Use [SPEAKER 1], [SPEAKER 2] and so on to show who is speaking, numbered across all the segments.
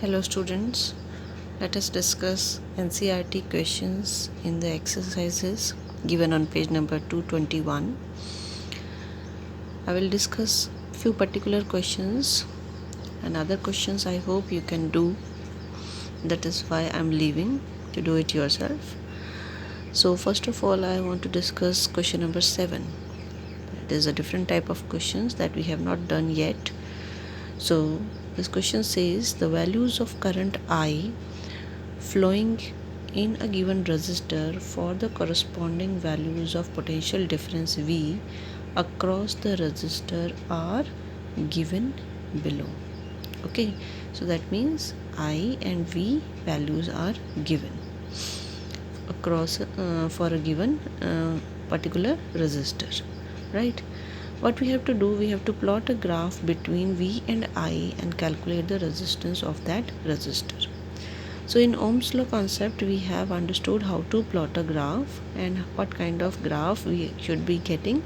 [SPEAKER 1] Hello students, let us discuss NCERT questions in the exercises given on page number 221. I will discuss few particular questions and other questions I hope you can do. That is why I am leaving to do it yourself. So first of all, I want to discuss question number 7. It is a different type of questions that we have not done yet. So this question says the values of current I flowing in a given resistor for the corresponding values of potential difference V across the resistor are given below. Okay, so that means I and V values are given across for a given particular resistor, right? What we have to do, we have to plot a graph between V and I and calculate the resistance of that resistor. So in Ohm's law concept, we have understood how to plot a graph and what kind of graph we should be getting.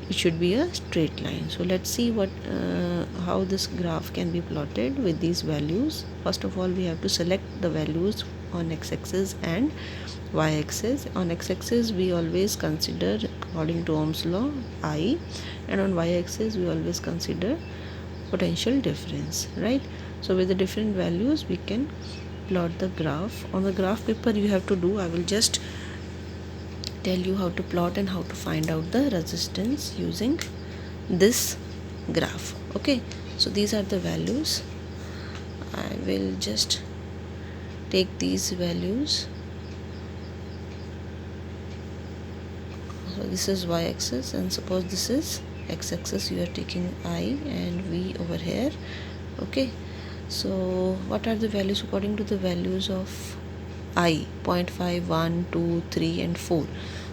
[SPEAKER 1] It should be a straight line. So let's see how this graph can be plotted with these values. First of all, we have to select the values on x-axis and y-axis. On x-axis, we always consider, according to Ohm's law, I, and on y-axis, we always consider potential difference, right? So with the different values, we can plot the graph. On the graph paper you have to do, I will just tell you how to plot and how to find out the resistance using this graph. Okay, so these are the values. I will just take these values. So this is y-axis and suppose this is x-axis. You are taking I and V over here. Okay, so what are the values according to the values of I? 0.5, 1, 2, 3 and 4.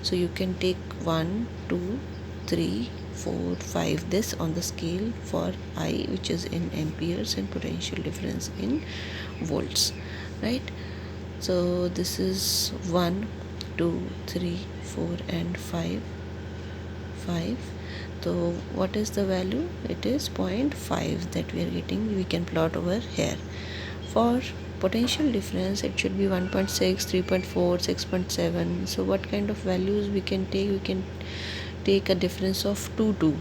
[SPEAKER 1] So you can take 1, 2, 3, 4, 5 this on the scale for I, which is in amperes, and potential difference in volts, right? So this is 1, 2, 3, 4 and 5. So what is the value? It is 0.5 that we are getting. We can plot over here. For potential difference, it should be 1.6, 3.4, 6.7. So what kind of values we can take? We can take a difference of 2.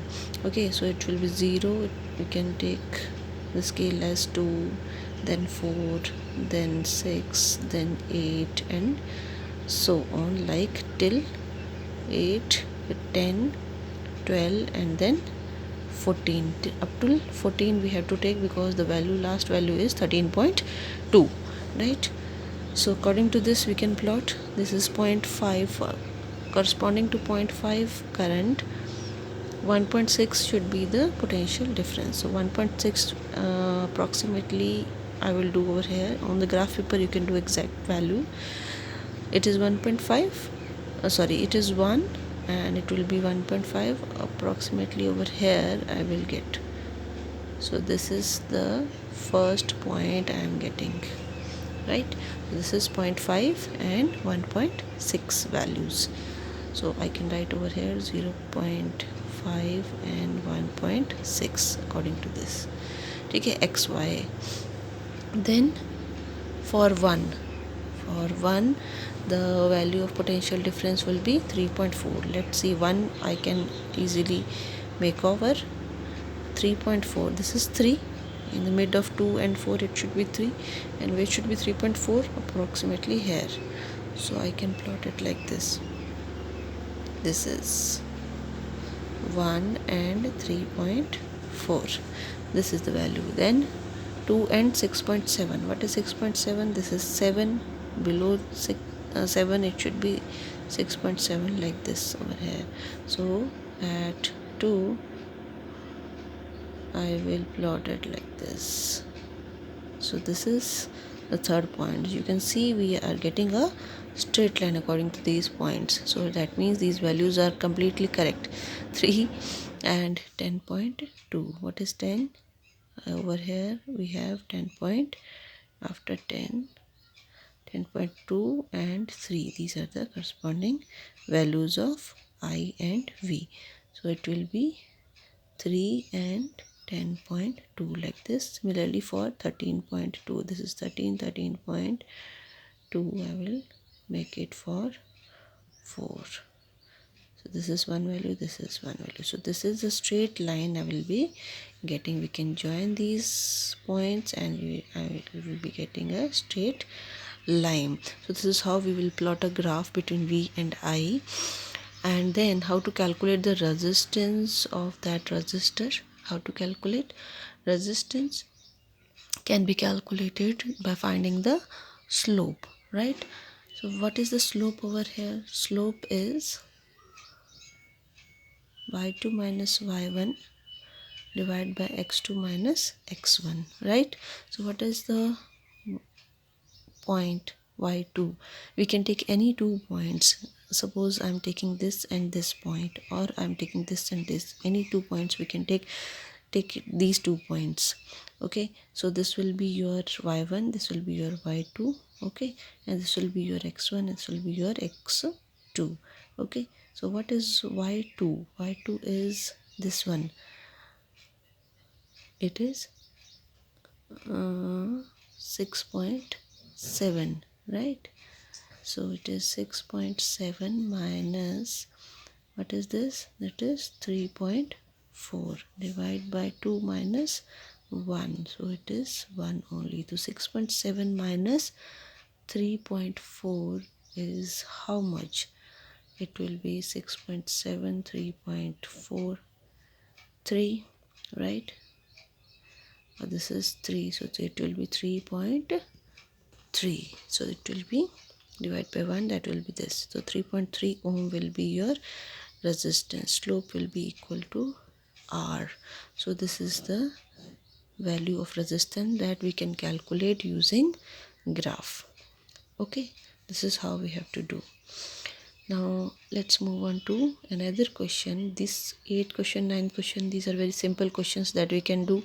[SPEAKER 1] Okay, so it will be 0. We can take the scale as 2, then 4, then 6, then 8 and so on, like till 8, 10, 12 and then 14. Up till 14 we have to take because the last value is 13.2, right? So according to this we can plot. This is 0.5 corresponding to 0.5 current. 1.6 should be the potential difference. So 1.6 approximately I will do over here. On the graph paper you can do exact value. It is 1.5 it is 1 and it will be 1.5 approximately over here I will get. So this is the first point I am getting, right? This is 0.5 and 1.6 values. So I can write over here 0.5 and 1.6 according to this. Okay, xy. Then for 1 the value of potential difference will be 3.4. let's see, 1 I can easily make over 3.4. this is 3 in the mid of 2 and 4. It should be 3 and weight should be 3.4 approximately here. So I can plot it like this. This is 1 and 3.4. this is the value. Then 2 and 6.7. what is 6.7? this is 7. Below 7 it should be 6.7 like this over here. So at 2 I will plot it like this. So this is the third point. You can see we are getting a straight line according to these points. So that means these values are completely correct. 3 and 10.2. what is 10? Over here we have 10 point. After 10, 10.2 and 3. These are the corresponding values of I and V. So it will be 3 and 10.2 like this. Similarly for 13.2, this is 13.2. I will make it for 4. So this is one value, this is one value. So this is a straight line I will be getting. We can join these points and I will be getting a straight line. So this is how we will plot a graph between V and I. And then how to calculate the resistance of that resistor. How to calculate resistance can be calculated by finding the slope, right? So what is the slope over here? Slope is y2 minus y1 divided by x2 minus x1, right? So what is the point y2? We can take any 2 points. Suppose I'm taking this and this point, or I'm taking this and this. Any 2 points we can take these 2 points. Okay, so this will be your y1, this will be your y2, okay, and this will be your x1, this will be your x2. Okay, so what is y2? Y2 is this one. It is 6.7, right? So it is 6.7 minus, what is this? That is 3.4. Divide by 2 minus 1. So it is 1 only. So 6.7 minus 3.4 is how much? It will be 6.7, 3.43, right? This is 3, so it will be 3.3. So it will be divided by 1, that will be this. So 3.3 ohm will be your resistance. Slope will be equal to R. So this is the value of resistance that we can calculate using graph. Okay, this is how we have to do. Now let's move on to another question. This 8 question, 9 question, these are very simple questions that we can do.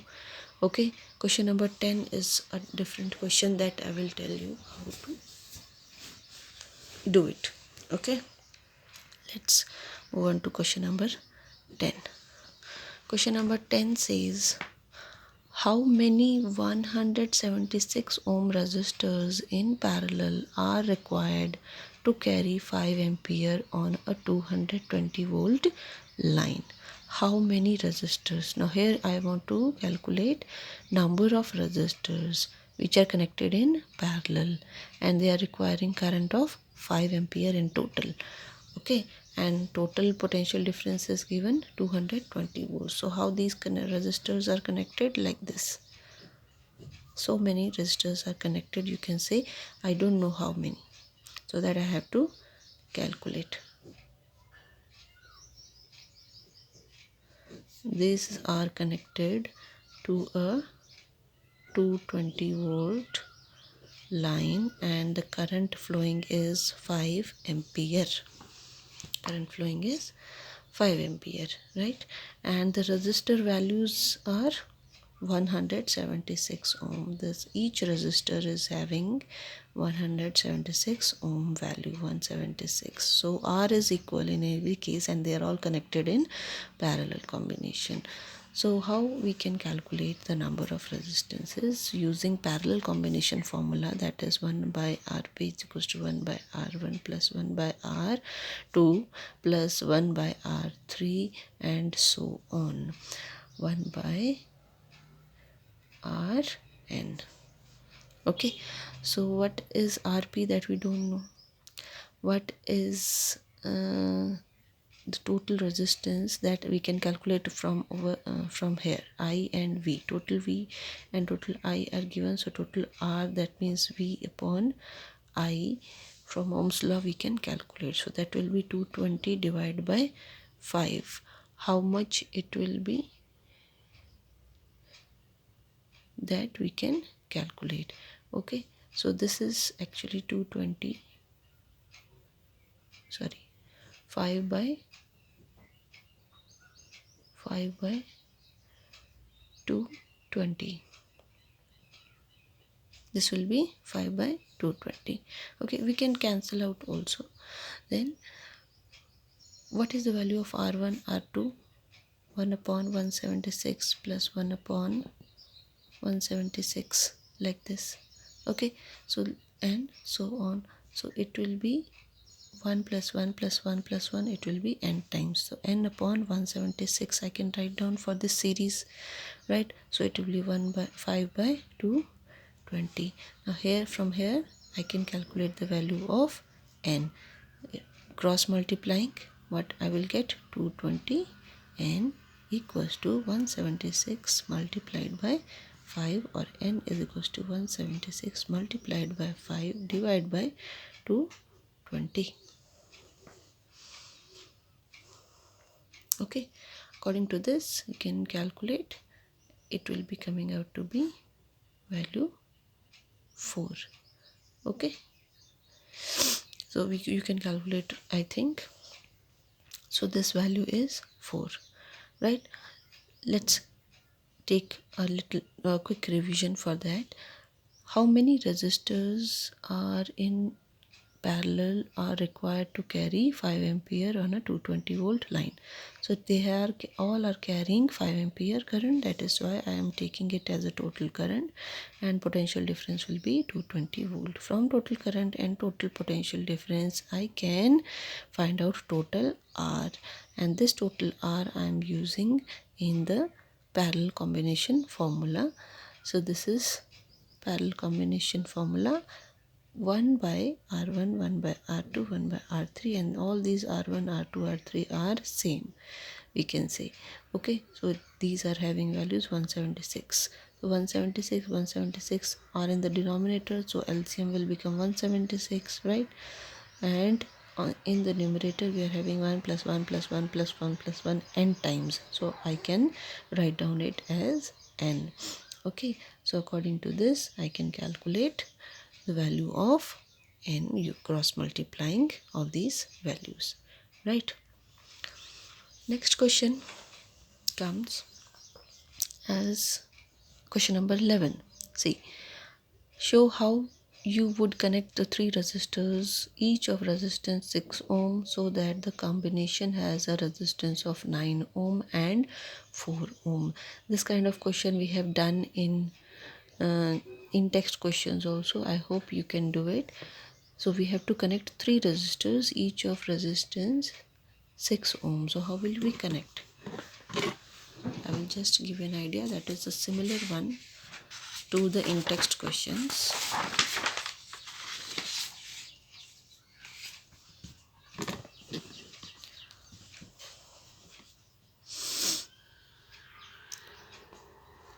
[SPEAKER 1] Okay, question number 10 is a different question that I will tell you how to do it. Okay, let's move on to question number 10. Question number 10 says, how many 176 ohm resistors in parallel are required to carry 5 ampere on a 220 volt line? How many resistors? Now here I want to calculate number of resistors which are connected in parallel, and they are requiring current of 5 ampere in total. Okay, and total potential difference is given 220 volts. So how these resistors are connected? Like this. So many resistors are connected, you can say. I don't know how many, so that I have to calculate. These are connected to a 220 volt line, and the current flowing is 5 ampere. Current flowing is 5 ampere, right? And the resistor values are 176 ohm. This each resistor is having 176 ohm value, 176. So R is equal in every case, and they are all connected in parallel combination. So how we can calculate the number of resistances using parallel combination formula, that is 1 by Rp is equals to 1 by R1 plus 1 by R2 plus 1 by R3 and so on. 1 by Rn. Okay, so what is Rp? That we don't know. What is the total resistance that we can calculate from from here? I and V. Total V and total I are given, so total R, that means V upon I. From Ohm's law we can calculate, so that will be 220 divided by 5. How much it will be? That we can calculate. Okay, so this is actually 220, sorry, 5 by 220. This will be 5 by 220. Okay, we can cancel out also. Then what is the value of R1, R2? 1 upon 176 plus 1 upon 176, like this. Okay, so and so on. So it will be 1 plus 1 plus 1 plus 1, it will be n times. So n upon 176 I can write down for this series, right? So it will be 1 by 5 by 220. Now here, from here I can calculate the value of n. Cross multiplying, what I will get, 220 n equals to 176 multiplied by 5, or n is equals to 176 multiplied by 5 divided by 220. Okay, according to this you can calculate, it will be coming out to be value 4. Okay, so you can calculate, I think. So this value is 4, right? Let's take a little quick revision for that. How many resistors are in parallel are required to carry 5 ampere on a 220 volt line? So they are all are carrying 5 ampere current. That is why I am taking it as a total current, and potential difference will be 220 volt. From total current and total potential difference I can find out total R, and this total R I am using in the parallel combination formula. So this is parallel combination formula: 1 by R1, 1 by R2, 1 by R3, and all these R1, R2, R3 are same, we can say. Okay, so these are having values 176. So 176, 176 are in the denominator, so LCM will become 176, right? And in the numerator we are having 1 plus 1 plus 1 plus 1 plus 1 n times, so I can write down it as n. Okay, so according to this I can calculate the value of n, you cross multiplying of these values, right? Next question comes as question number 11. See, show how you would connect the 3 resistors, each of resistance 6 ohm, so that the combination has a resistance of 9 ohm and 4 ohm. This kind of question we have done in text questions also. I hope you can do it. So we have to connect 3 resistors, each of resistance 6 ohm. So how will we connect? I will just give you an idea. That is a similar one to the in-text questions.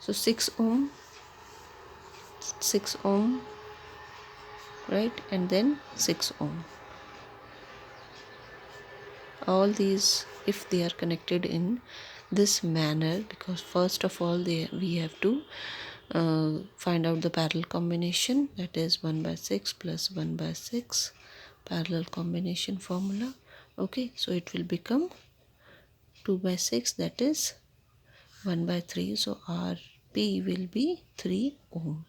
[SPEAKER 1] So 6 ohm, right? And then 6 ohm. All these, if they are connected in this manner, because first of all we have to find out the parallel combination, that is 1 by 6 plus 1 by 6 parallel combination formula. Okay, so it will become 2 by 6, that is 1 by 3. So RP will be 3 ohm.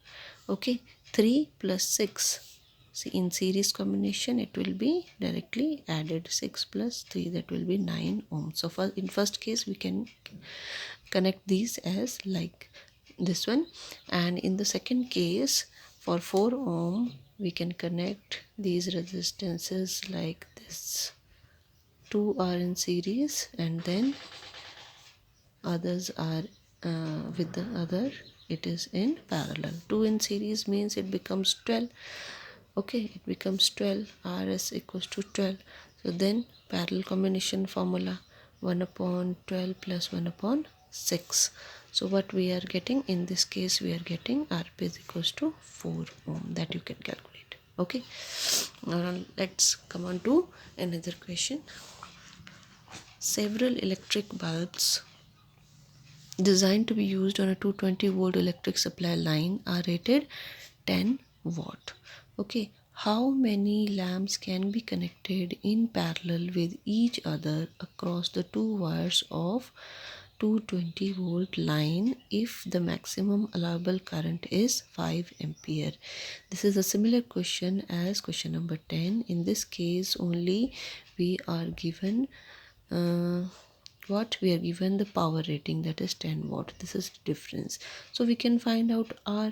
[SPEAKER 1] Okay, 3 plus 6. See, in series combination it will be directly added, 6 plus 3, that will be 9 ohm. So in first case we can connect these as like this one, and in the second case for 4 ohm we can connect these resistances like this. 2 are in series and then others are with the other, it is in parallel. 2 in series means it becomes 12. Okay, it becomes 12, RS equals to 12. So then parallel combination formula, 1 upon 12 plus 1 upon 6. So what we are getting in this case, we are getting RP is equals to 4 ohm, that you can calculate. Okay, now let's come on to another question. Several electric bulbs designed to be used on a 220 volt electric supply line are rated 10 watt. Okay, how many lamps can be connected in parallel with each other across the 2 wires of 220 volt line if the maximum allowable current is 5 ampere? This is a similar question as question number 10. In this case only we are given what we are given the power rating, that is 10 watt. This is the difference. So we can find out our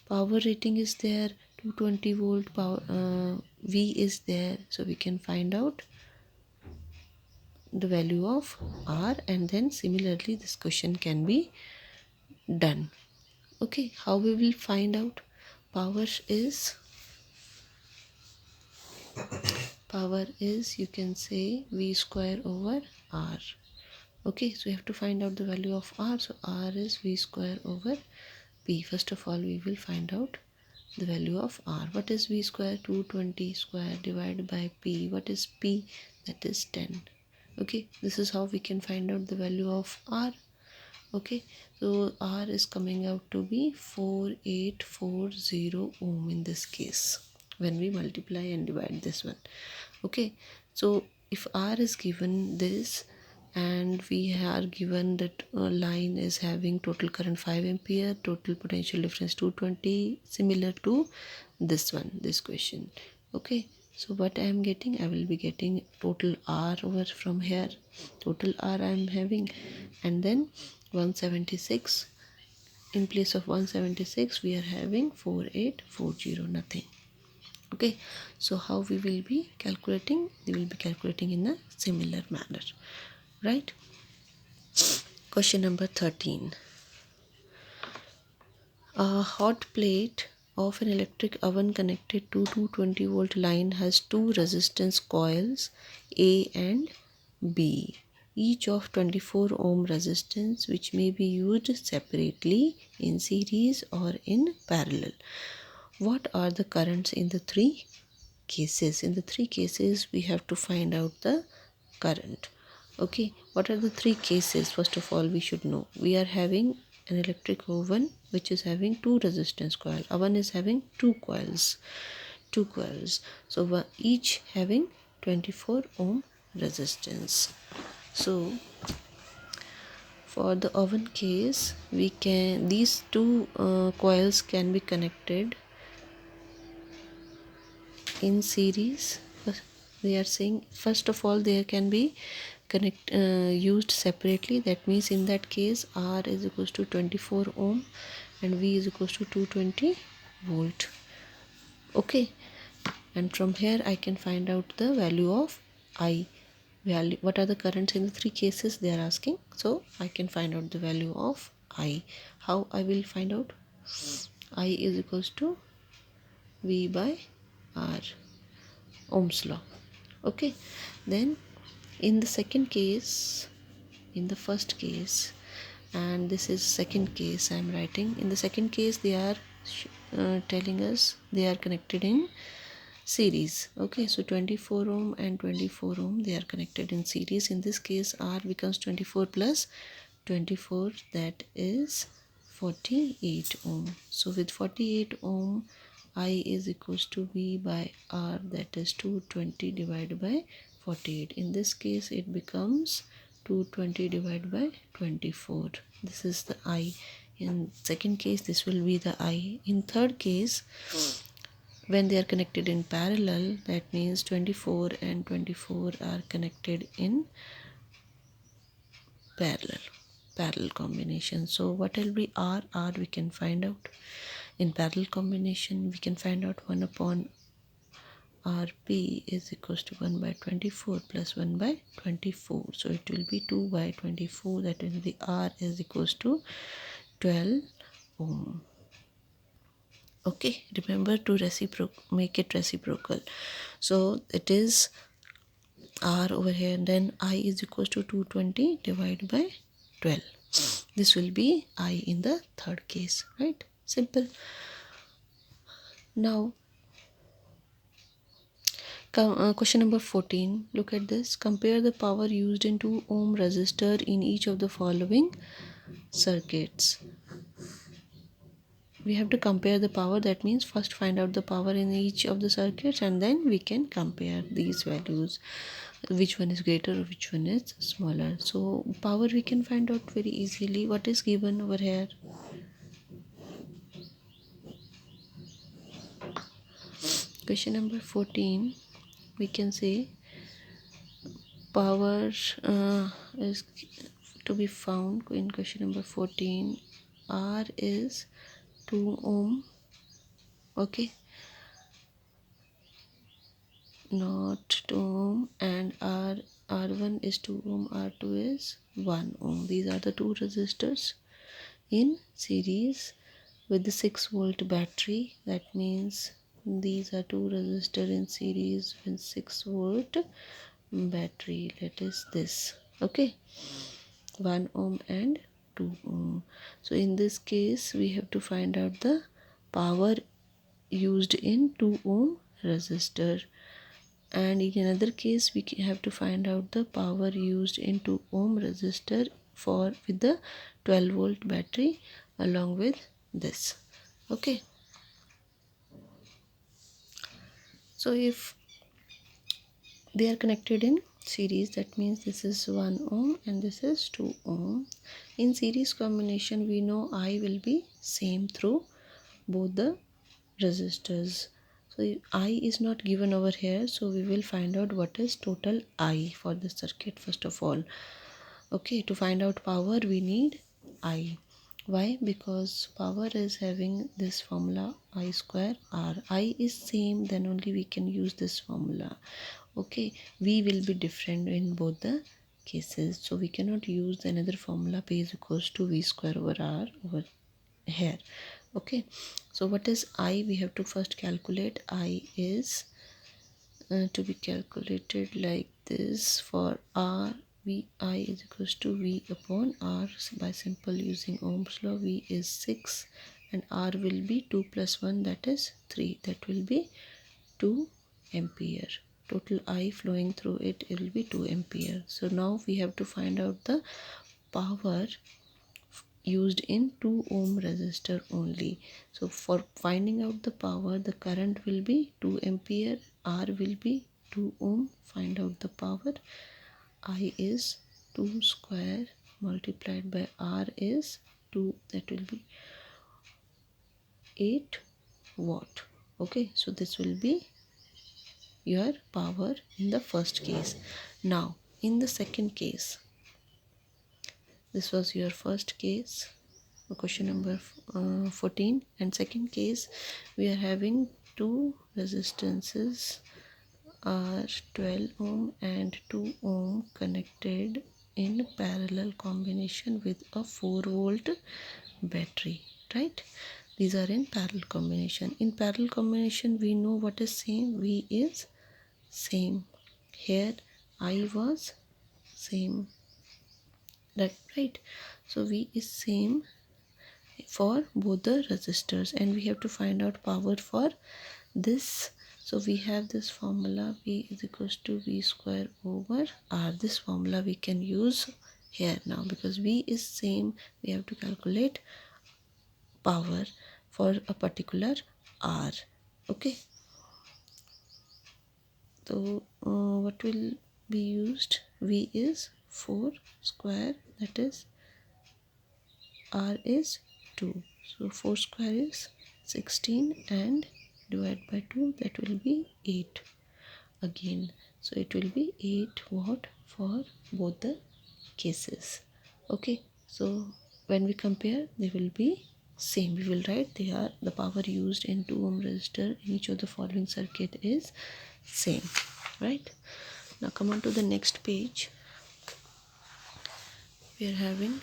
[SPEAKER 1] power rating is there, 220 volt power, V is there, so we can find out the value of R, and then similarly this question can be done. Okay, how we will find out? Power is you can say V square over R. Okay, so you have to find out the value of R. So R is V square over P. First of all, we will find out the value of R. What is V square? 220 square divided by P. What is P? That is 10. Okay, this is how we can find out the value of R. Okay, so R is coming out to be 4840 ohm in this case when we multiply and divide this one. Okay, so if R is given this, and we are given that line is having total current 5 ampere, total potential difference 220, similar to this one, this question. Okay, so what I am getting, I will be getting total R over from here, total R I am having, and then 176. In place of 176 we are having 4840, nothing. Okay, so how we will be calculating? We will be calculating in a similar manner, right? Question number 13. A hot plate of an electric oven connected to 220 volt line has two resistance coils A and B, each of 24 ohm resistance, which may be used separately, in series or in parallel. What are the currents in the three cases? In the three cases we have to find out the current. Okay, what are the three cases? First of all, we should know we are having an electric oven which is having two resistance coil. Oven is having two coils, so each having 24 ohm resistance. So for the oven case, we can, these two coils can be connected in series. They are saying first of all they can be used separately. That means in that case R is equals to 24 ohm and V is equals to 220 volt. Okay, and from here I can find out the value of I. Value, what are the currents in the three cases they are asking, so I can find out the value of I. How I will find out? I is equals to V by R, Ohm's law. Okay, then in the second case, in the first case, and this is second case I am writing. In the second case they are telling us they are connected in series. Okay, so 24 ohm and 24 ohm, they are connected in series. In this case R becomes 24 plus 24, that is 48 ohm. So with 48 ohm, I is equals to V by R, that is 220 divided by 48. In this case it becomes 220 divided by 24. This is the I. In second case this will be the I. In third case, when they are connected in parallel, that means 24 and 24 are connected in parallel combination. So what will be R? R we can find out in parallel combination. We can find out 1 upon RP is equals to 1 by 24 plus 1 by 24. So it will be 2 by 24, that will be R is equals to 12 ohm. Okay, remember to make it reciprocal. So it is R over here, then I is equals to 220 divided by 12. This will be I in the third case, right? Simple. Now question number 14. Look at this. Compare the power used in 2 ohm resistor in each of the following circuits. We have to compare the power. That means first find out the power in each of the circuits and then we can compare these values, which one is greater or which one is smaller. So power we can find out very easily. What is given over here? Question number 14, we can say power is to be found in question number 14. R is 2 ohm, okay, not 2 ohm, and R1 is 2 ohm, R2 is 1 ohm. These are the two resistors in series with the 6 volt battery. That means these are two resistors in series with 6 volt battery. That is this, okay, 1 ohm and 2 ohm. So in this case we have to find out the power used in 2 ohm resistor, and in another case we have to find out the power used in 2 ohm resistor for with the 12 volt battery along with this, okay. So if they are connected in series, that means this is 1 ohm and this is 2 ohm. In series combination we know I will be same through both the resistors. So I is not given over here, so we will find out what is total I for the circuit first of all. Okay, to find out power we need I. Why? Because power is having this formula I square R. I is same, then only we can use this formula. Okay, V will be different in both the cases, so we cannot use another formula P is equals to V square over R over here. Okay, so what is I? We have to first calculate. I is to be calculated like this. For R, V I is equals to V upon R. By simple using Ohm's law, V is 6 and R will be 2 plus 1, that is 3. That will be 2 ampere. Total I flowing through it will be 2 ampere. So now we have to find out the power used in 2 ohm resistor only. So for finding out the power, the current will be 2 ampere, R will be 2 ohm. Find out the power. I is 2 square multiplied by R is 2, that will be 8 watt. Okay, so this will be your power in the first case. Now in the second case, this was your first case, question number 14, and second case we are having two resistances are 12 ohm and 2 ohm connected in parallel combination with a 4 volt battery, right? These are in parallel combination. In parallel combination we know what is same. V is same here, I was same, that right? So V is same for both the resistors, and we have to find out power for this. So we have this formula, V is equals to V square over R. This formula we can use here now because V is same. We have to calculate power for a particular R. Okay, so what will be used? V is 4 square, that is R is 2. So 4 square is 16 and divide by 2, that will be 8 again. So it will be 8 watt for both the cases. Okay, so when we compare they will be same. We will write they are the power used in 2 ohm resistor in each of the following circuit is same, right? Now come on to the next page. We are having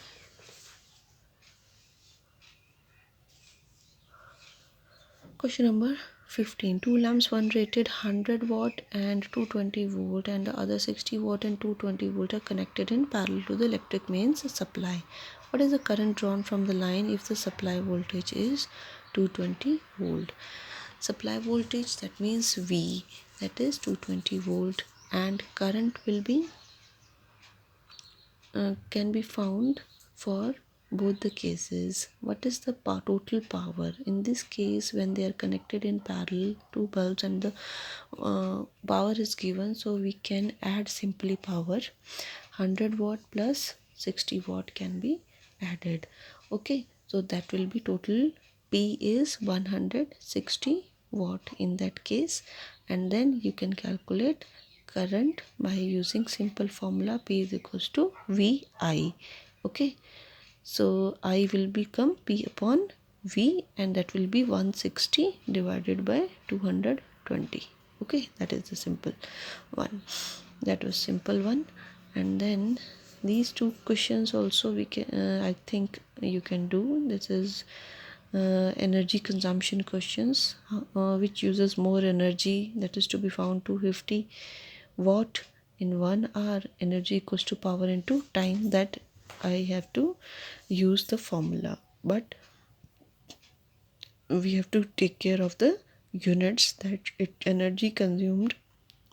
[SPEAKER 1] question number 15. Two lamps, one rated 100 watt and 220 volt, and the other 60 watt and 220 volt are connected in parallel to the electric mains supply. What is the current drawn from the line if the supply voltage is 220 volt? Supply voltage, that means V, that is 220 volt, and current will be can be found for both the cases. What is the total power? In this case, when they are connected in parallel, two bulbs, and the power is given, so we can add simply power. 100 watt plus 60 watt can be added. Okay, so that will be total P is 160 watt in that case, and then you can calculate current by using simple formula P is equals to VI. Okay, so I will become P upon V, and that will be 160 divided by 220. Okay, that is the simple one. That was simple one. And then these two questions also we can I think you can do. This is energy consumption questions, which uses more energy, that is to be found 250 watt in 1 hour. Energy equals to power into time, that I have to use the formula, but we have to take care of the units that energy consumed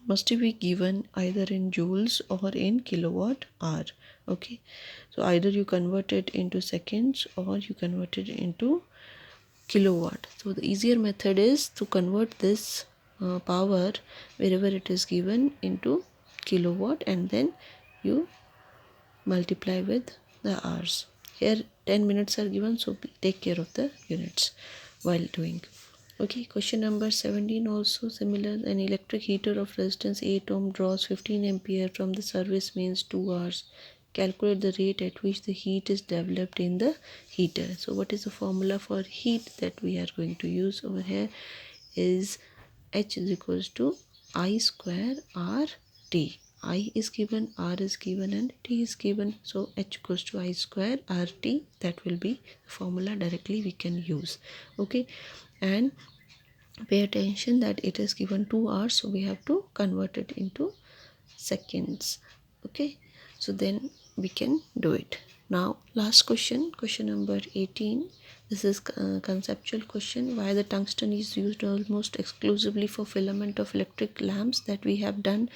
[SPEAKER 1] must be given either in joules or in kilowatt hour. Okay, so either you convert it into seconds or you convert it into kilowatt. So the easier method is to convert this power wherever it is given into kilowatt, and then you multiply with the hours. Here 10 minutes are given, so take care of the units while doing. Okay, question number 17 also similar. An electric heater of resistance 8 ohm draws 15 ampere from the service means 2 hours. Calculate the rate at which the heat is developed in the heater. So what is the formula for heat that we are going to use over here is H is equals to I square R T. I is given, R is given, and T is given. So H equals to I square R T. That will be the formula directly we can use. Okay, and pay attention that it is given 2 hours, so we have to convert it into seconds. Okay, so then we can do it. Now last question, question number 18. This is a conceptual question. Why the tungsten is used almost exclusively for filament of electric lamps, that we have done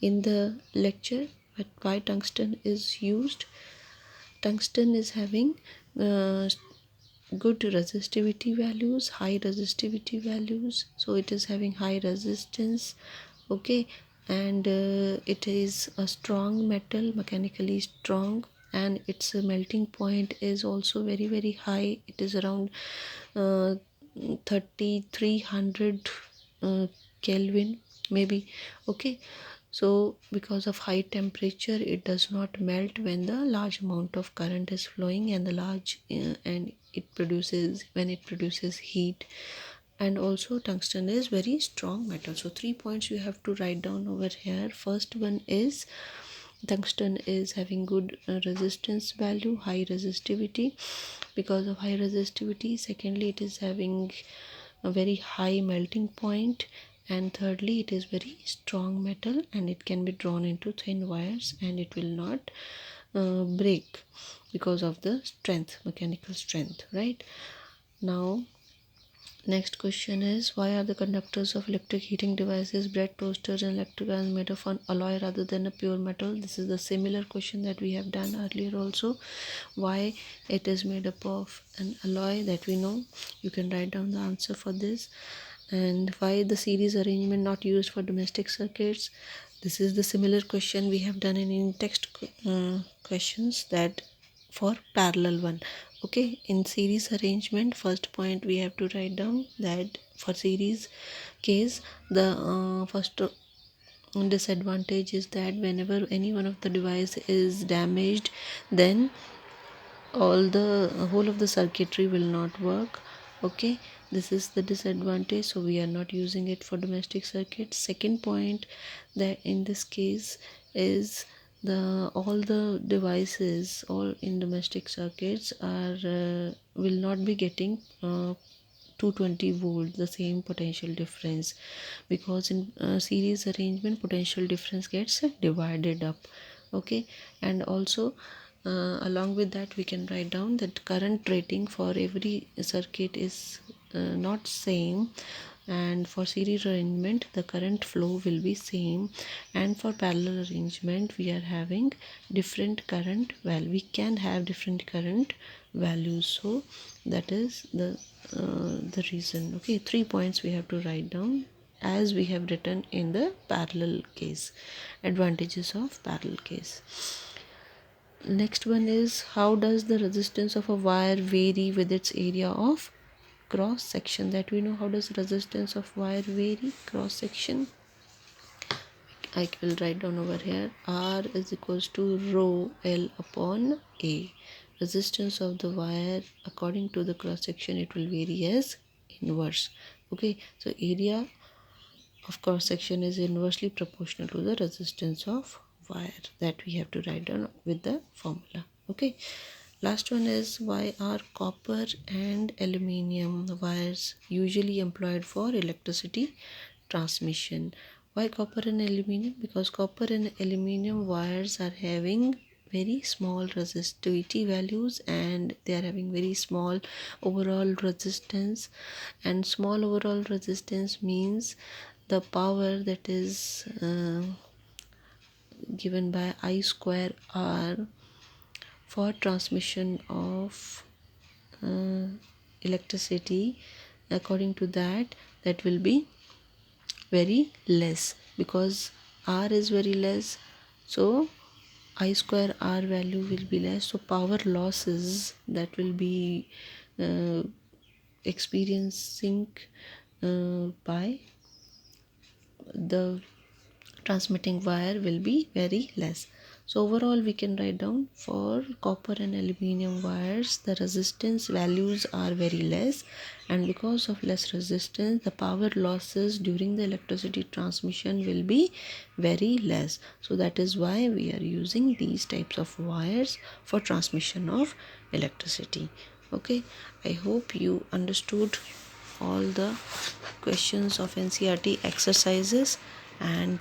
[SPEAKER 1] in the lecture. But why tungsten is used? Tungsten is having good resistivity values, high resistivity values, so it is having high resistance. Okay, and it is a strong metal, mechanically strong, and its melting point is also very very high. It is around 3300 Kelvin maybe. Okay, so because of high temperature it does not melt when the large amount of current is flowing, and the large and it produces when it produces heat. And also tungsten is very strong metal. So 3 points you have to write down over here. First one is tungsten is having good resistance value, high resistivity because of high resistivity. Secondly, it is having a very high melting point, and thirdly, it is very strong metal and it can be drawn into thin wires and it will not break because of the strength, mechanical strength. Right now, next question is, why are the conductors of electric heating devices, bread toasters and electric irons made of an alloy rather than a pure metal? This is the similar question that we have done earlier also. Why it is made up of an alloy, that we know. You can write down the answer for this. And why the series arrangement not used for domestic circuits? This is the similar question we have done in text questions, that for parallel one. Okay, in series arrangement, first point we have to write down that for series case, the first disadvantage is that whenever any one of the device is damaged, then whole of the circuitry will not work. Okay, this is the disadvantage, so we are not using it for domestic circuits. Second point, that in this case is all the devices all in domestic circuits are will not be getting 220 volt, the same potential difference, because in series arrangement potential difference gets divided up. Okay, and also along with that we can write down that current rating for every circuit is not same, and for series arrangement the current flow will be same, and for parallel arrangement we are having different current value, we can have different current values. So that is the reason. Okay, 3 points we have to write down as we have written in the parallel case, advantages of parallel case. Next one is, how does the resistance of a wire vary with its area of cross section? That we know. How does resistance of wire vary? Cross section. I will write down over here, R is equals to rho L upon A. Resistance of the wire according to the cross section, it will vary as inverse. Okay, so area of cross section is inversely proportional to the resistance of wire. That we have to write down with the formula. Okay, last one is, why are copper and aluminium wires usually employed for electricity transmission? Why copper and aluminium? Because copper and aluminium wires are having very small resistivity values, and they are having very small overall resistance, and small overall resistance means the power that is given by I square R for transmission of uh, electricity, according to that will be very less, because R is very less, so I square R value will be less, so power losses that will be uh, experiencing by the transmitting wire will be very less. So overall we can write down, for copper and aluminium wires the resistance values are very less, and because of less resistance the power losses during the electricity transmission will be very less. So that is why we are using these types of wires for transmission of electricity. Okay, I hope you understood all the questions of NCERT exercises, and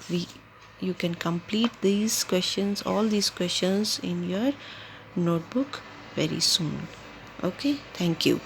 [SPEAKER 1] you can complete these questions, all these questions in your notebook very soon. Okay, thank you.